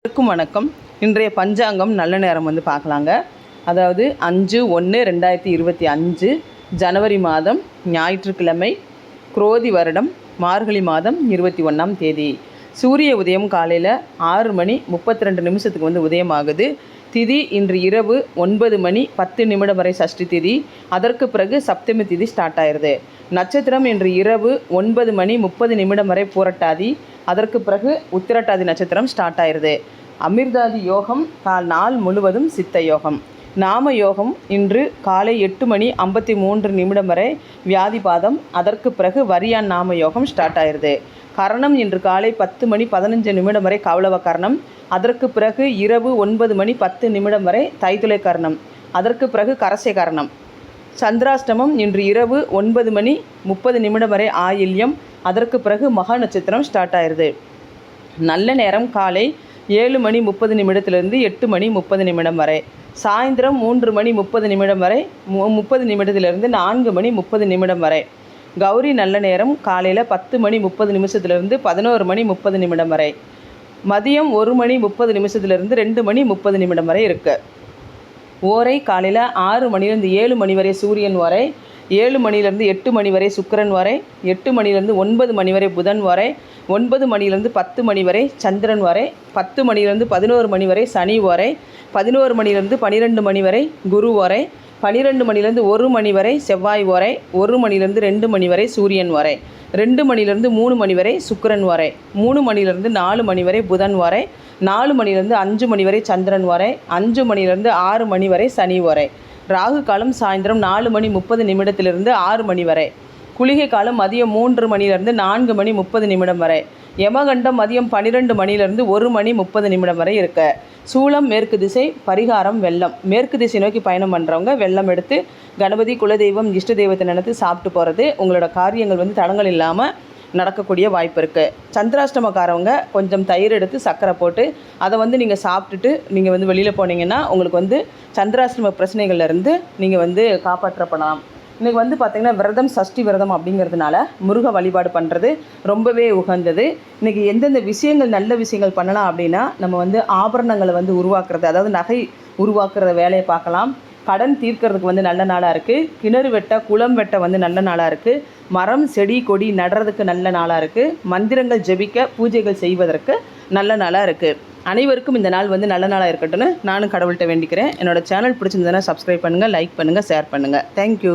அனைவருக்கும் வணக்கம். இன்றைய பஞ்சாங்கம் நல்ல நேரம் வந்து பார்க்கலாங்க. அதாவது 5/1/2025 ஜனவரி மாதம் ஞாயிற்றுக்கிழமை, குரோதி வருடம் மார்கழி மாதம் 21ஆம் தேதி. சூரிய உதயம் காலையில் 6 மணி 32 நிமிஷத்துக்கு வந்து உதயமாகுது. திதி இன்று இரவு 9 மணி 10 நிமிடம் வரை சஷ்டி திதி. அதற்கு பிறகு சப்தமி திதி ஸ்டார்ட் ஆயிடுது. நட்சத்திரம் இன்று இரவு 9 மணி 30 நிமிடம் வரை பூரட்டாதி. அதற்கு பிறகு உத்திரட்டாதி நட்சத்திரம் ஸ்டார்ட் ஆயிடுது. அமிர்தாதி யோகம் நாள் முழுவதும் சித்த யோகம். நாம யோகம் இன்று காலை 8 மணி 53 நிமிடம் வரை வியாதிபாதம். அதற்கு பிறகு வரியான் நாம யோகம் ஸ்டார்ட் ஆயிடுது. கரணம் இன்று காலை 10 மணி 15 நிமிடம் வரை கௌளவ கரணம். அதற்கு பிறகு இரவு 9 மணி 10 நிமிடம் வரை தைத்துளை கரணம். அதற்கு பிறகு கரசை கரணம். சந்திராஷ்டமம் இன்று இரவு 9 மணி 30 நிமிடம் வரை ஆயில்யம். அதற்கு பிறகு மகா நட்சத்திரம் ஸ்டார்ட் ஆயிடுது. நல்ல நேரம் காலை 7 மணி 30 நிமிடத்திலிருந்து 8 மணி 30 நிமிடம் வரை. சாயந்தரம் 3 மணி 30 நிமிடம் வரை 30 நிமிடத்திலிருந்து 4 மணி 30 நிமிடம் வரை. கௌரி நல்ல நேரம் காலையில் 10 மணி 30 நிமிஷத்துலேருந்து 11 மணி 30 நிமிடம் வரை. மதியம் 1 மணி 30 நிமிஷத்துலேருந்து 2 மணி 30 நிமிடம் வரை இருக்குது. ஓரை காலையில் 6 மணிலேருந்து 7 மணி வரை சூரியன் வரை. 7 மணிலேருந்து 8 மணி வரை சுக்கிரன் வரை. 8 மணிலேருந்து 9 மணி வரை புதன் வரை. 9 மணிலேருந்து 10 மணி வரை சந்திரன் வரை. 10 மணிலேருந்து 11 மணி வரை சனி வரை. 11 மணிலேருந்து 12 மணி வரை குரு வரை. 12 மணிலேருந்து 1 மணி வரை செவ்வாய் வரை. 1 மணிலேருந்து 2 மணி வரை சூரியன் வரை. 2 மணிலேருந்து 3 மணி வரை சுக்கிரன் வரை. 3 மணிலேருந்து 4 மணி வரை புதன் வரை. 4 மணிலேருந்து 5 மணி வரை சந்திரன் வரை. 5 மணிலேருந்து 6 மணி வரை சனி வரை. ராகு காலம் சாயந்தரம் 4 மணி 30 நிமிடத்திலிருந்து 6 மணி வரை. குளிகை காலம் மதியம் 3 மணிலேருந்து 4 மணி 30 நிமிடம் வரை. யமகண்டம் மதியம் 12 மணிலேருந்து 1 மணி 30 நிமிடம் வரை இருக்கு. சூலம் மேற்கு திசை. பரிகாரம் வெள்ளம். மேற்கு திசை நோக்கி பயணம் பண்ணுறவங்க வெள்ளம் எடுத்து கணபதி குலதெய்வம் இஷ்ட தெய்வத்தை நினைத்து சாப்பிட்டு போகிறது உங்களோட காரியங்கள் வந்து தடங்கள் இல்லாமல் நடக்கக்கூடிய வாய்ப்பு இருக்குது. சந்திராஷ்டமக்காரவங்க கொஞ்சம் தயிர் எடுத்து சர்க்கரை போட்டு அதை வந்து நீங்கள் சாப்பிட்டுட்டு நீங்கள் வந்து வெளியில் போனீங்கன்னா உங்களுக்கு வந்து சந்திராஷ்டம பிரச்சனைகள்லேருந்து நீங்கள் வந்து காப்பாற்றப்படலாம். இன்றைக்கி வந்து பார்த்திங்கன்னா விரதம் சஷ்டி விரதம் அப்படிங்கிறதுனால முருக வழிபாடு பண்ணுறது ரொம்பவே உகந்தது. இன்றைக்கி எந்தெந்த விஷயங்கள் நல்ல விஷயங்கள் பண்ணலாம் அப்படின்னா நம்ம வந்து ஆபரணங்களை வந்து உருவாக்குறது, அதாவது நகை உருவாக்குற வேலையை பார்க்கலாம். கடன் தீர்க்கிறதுக்கு வந்து நல்ல நாளாக இருக்குது. கிணறு வெட்ட குளம் வெட்ட வந்து நல்ல நாளாக இருக்குது. மரம் செடி கொடி நடுறதுக்கு நல்ல நாளாக இருக்குது. மந்திரங்கள் ஜெபிக்க பூஜைகள் செய்வதற்கு நல்ல நாளாக இருக்குது. அனைவருக்கும் இந்த நாள் வந்து நல்ல நாளாக இருக்கட்டும்னு நானும் கடவுள்கிட்ட வேண்டிக்கிறேன். என்னோடய சேனல் பிடிச்சிருந்ததுன்னா சப்ஸ்கிரைப் பண்ணுங்கள், லைக் பண்ணுங்கள், ஷேர் பண்ணுங்கள். தேங்க்யூ.